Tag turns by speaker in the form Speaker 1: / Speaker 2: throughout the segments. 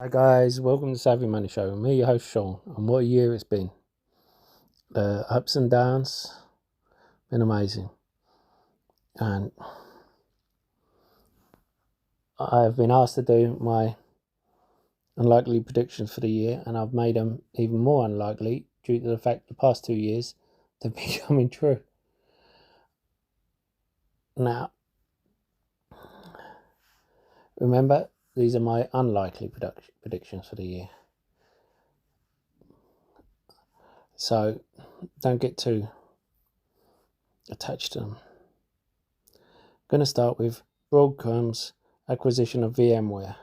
Speaker 1: Hi guys, welcome to Savvy Money Show. Me, your host Sean, and what a year it's been. The ups and downs, been amazing. And I've been asked to do my unlikely predictions for the year, and I've made them even more unlikely due to the fact the past 2 years they've been coming true. Now, remember, these are my unlikely predictions for the year. So don't get too attached to them. I'm going to start with Broadcom's acquisition of VMware.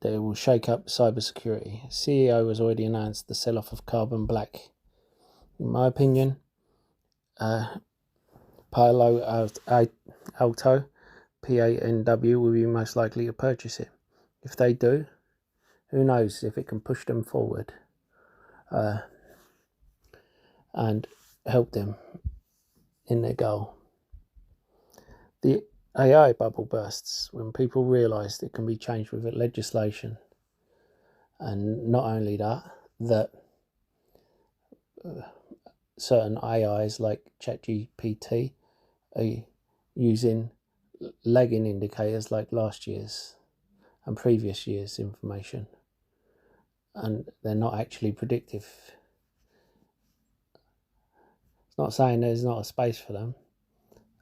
Speaker 1: They will shake up cybersecurity. CEO has already announced the sell-off of Carbon Black. In my opinion, Palo Alto, PANW, will be most likely to purchase it. If they do, who knows if it can push them forward and help them in their goal. The AI bubble bursts when people realise it can be changed with legislation. And not only that certain AIs like ChatGPT are using lagging indicators like last year's and previous year's information, and they're not actually predictive. It's not saying there's not a space for them.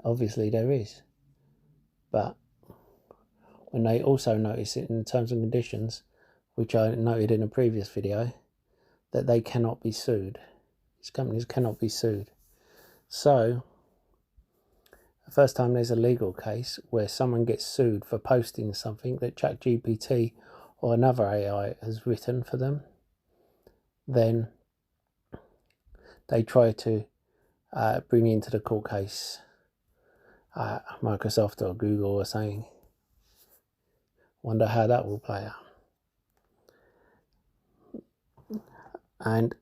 Speaker 1: Obviously there is. But when they also notice it in the terms and conditions, which I noted in a previous video, that they cannot be sued. These companies cannot be sued. So, the first time there's a legal case where someone gets sued for posting something that ChatGPT or another AI has written for them, then they try to bring into the court case Microsoft or Google or something. Wonder how that will play out. And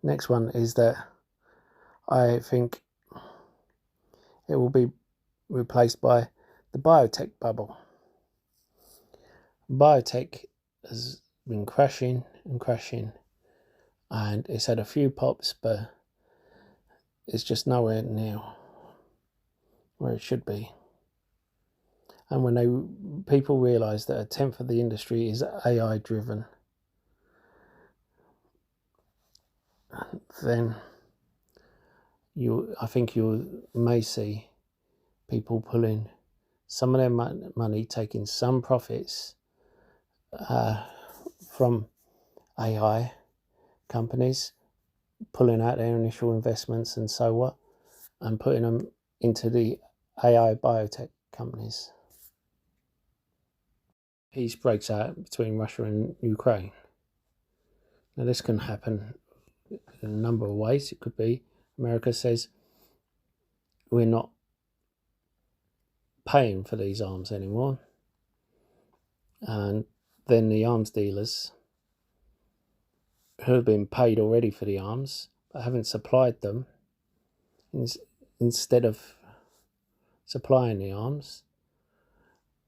Speaker 1: next one is that I think it will be replaced by the biotech bubble. Biotech has been crashing and crashing, and it's had a few pops, but it's just nowhere near where it should be. And when people realise that a tenth of the industry is AI driven, then I think you may see people pulling some of their money, taking some profits from AI companies, pulling out their initial investments and so what, and putting them into the AI biotech companies. Peace breaks out between Russia and Ukraine. Now this can happen in a number of ways. It could be America says we're not paying for these arms anymore, and then the arms dealers who have been paid already for the arms but haven't supplied them, instead of supplying the arms,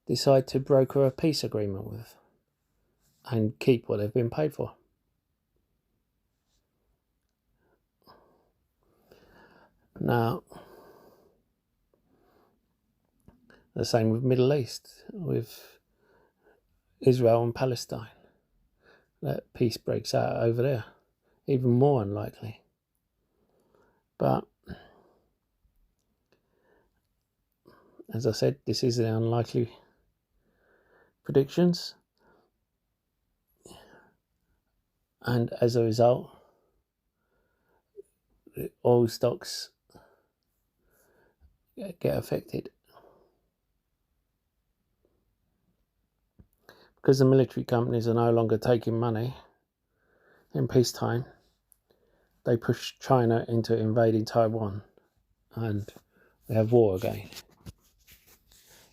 Speaker 1: decide to broker a peace agreement with and keep what they've been paid for. Now, the same with Middle East, with Israel and Palestine. That peace breaks out over there, even more unlikely. But as I said, this is the unlikely predictions, and as a result, the oil stocks get affected. Because the military companies are no longer taking money in peacetime, they push China into invading Taiwan, and we have war again.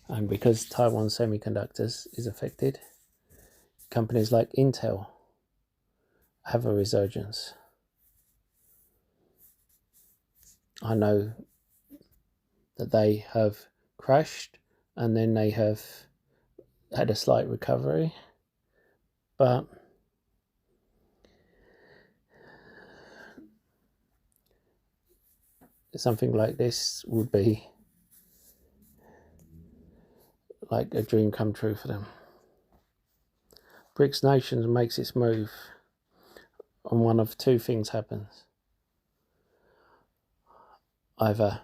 Speaker 1: And because Taiwan Semiconductors is affected, companies like Intel have a resurgence. I know that they have crashed and then they have had a slight recovery, But something like this would be like a dream come true for them. BRICS Nations makes its move, and one of two things happens. Either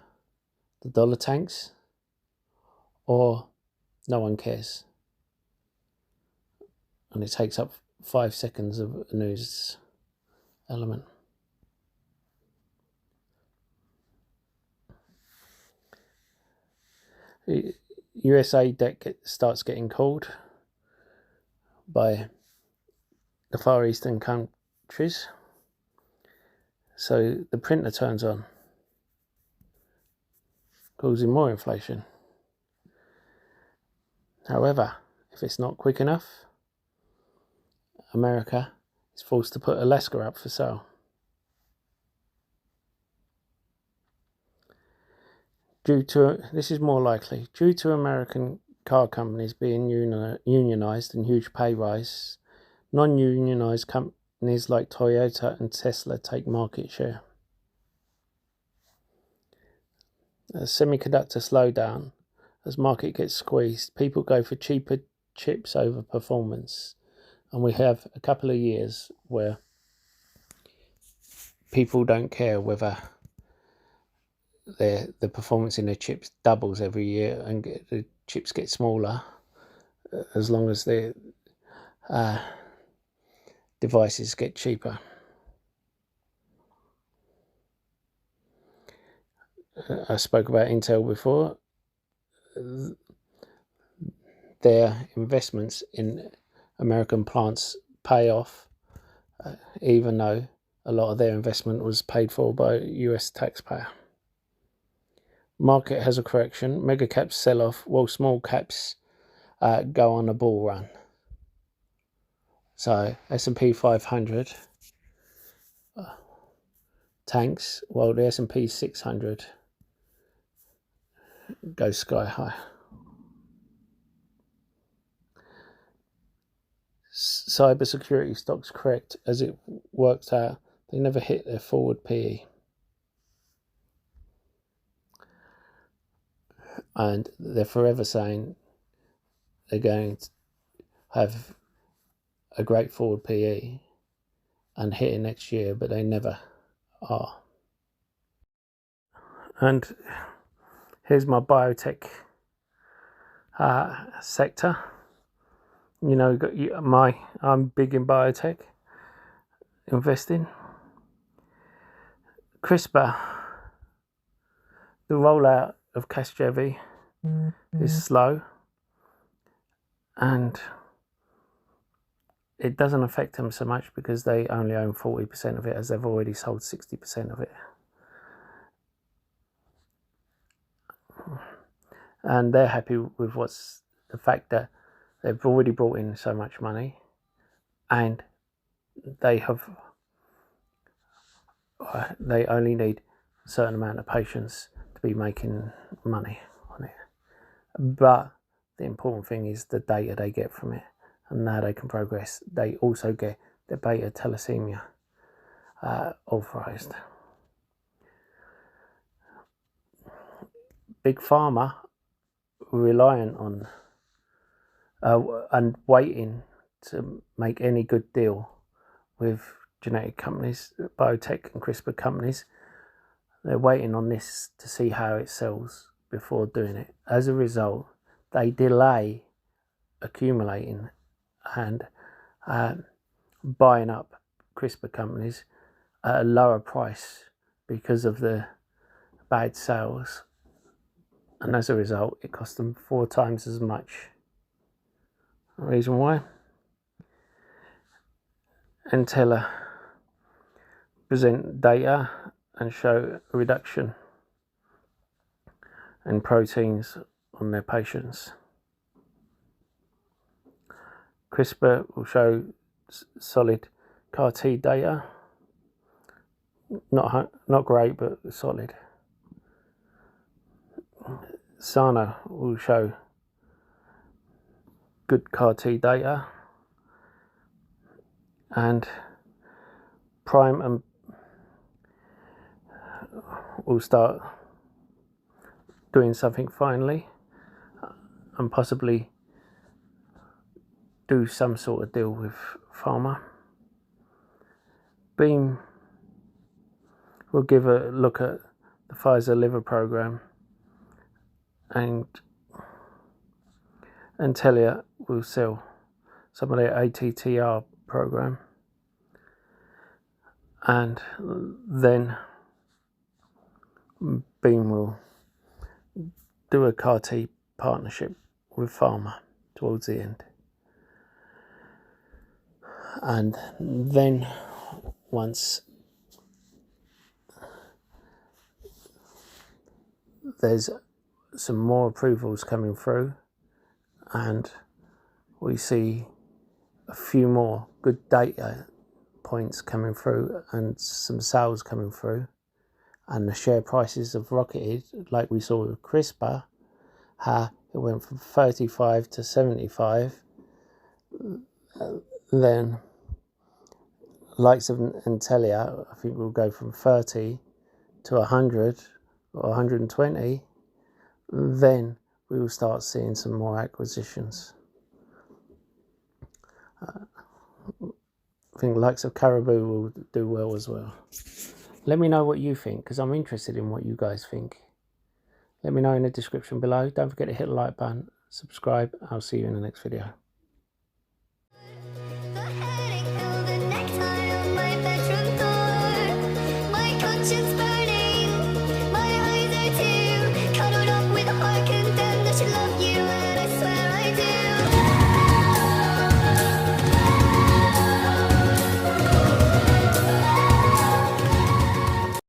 Speaker 1: the dollar tanks, or no one cares. And it takes up 5 seconds of a news element. USA debt starts getting called by the Far Eastern countries. So the printer turns on, causing more inflation. However, if it's not quick enough, America is forced to put Alaska up for sale. This is more likely, due to American car companies being unionized and huge pay rise, non-unionized companies like Toyota and Tesla take market share. A semiconductor slowdown, as market gets squeezed, people go for cheaper chips over performance, and we have a couple of years where people don't care whether the performance in their chips doubles every year and the chips get smaller, as long as the devices get cheaper. I spoke about Intel before. Their investments in American plants pay off, even though a lot of their investment was paid for by US taxpayer. Market has a correction. Mega caps sell off while small caps go on a bull run. So S&P 500 tanks while the S&P 600 goes sky high. Cybersecurity stocks correct as it works out. They never hit their forward PE. And they're forever saying they're going to have a great forward PE and hit it next year, but they never are. And here's my biotech sector. You know, I'm big in biotech investing. CRISPR, the rollout of Casgevy is slow, and it doesn't affect them so much because they only own 40% of it, as they've already sold 60% of it. And they're happy with the fact that they've already brought in so much money, and they only need a certain amount of patients to be making money on it. But the important thing is the data they get from it, and now they can progress. They also get the beta thalassemia authorized. Big Pharma, reliant on and waiting to make any good deal with genetic companies, biotech and CRISPR companies. They're waiting on this to see how it sells before doing it. As a result, they delay accumulating and buying up CRISPR companies at a lower price because of the bad sales. And as a result, it cost them 4 times as much. The reason why? Entella present data and show a reduction in proteins on their patients. CRISPR will show solid CAR T data. Not great, but solid. Sana will show good CAR T data. and Prime and will start doing something finally, and possibly do some sort of deal with Pharma. Beam will give a look at the Pfizer liver program, and Intellia will sell some of their ATTR program, and then Beam will do a CAR T partnership with Pharma towards the end. And then once there's some more approvals coming through and we see a few more good data points coming through and some sales coming through, and the share prices have rocketed like we saw with CRISPR, how it went from 35 to 75, then likes of Intellia I think will go from 30 to 100 or 120, then we will start seeing some more acquisitions. I think likes of Caribou will do well as well. Let me know what you think, because I'm interested in what you guys think. Let me know in the description below. Don't forget to hit the like button, subscribe. I'll see you in the next video.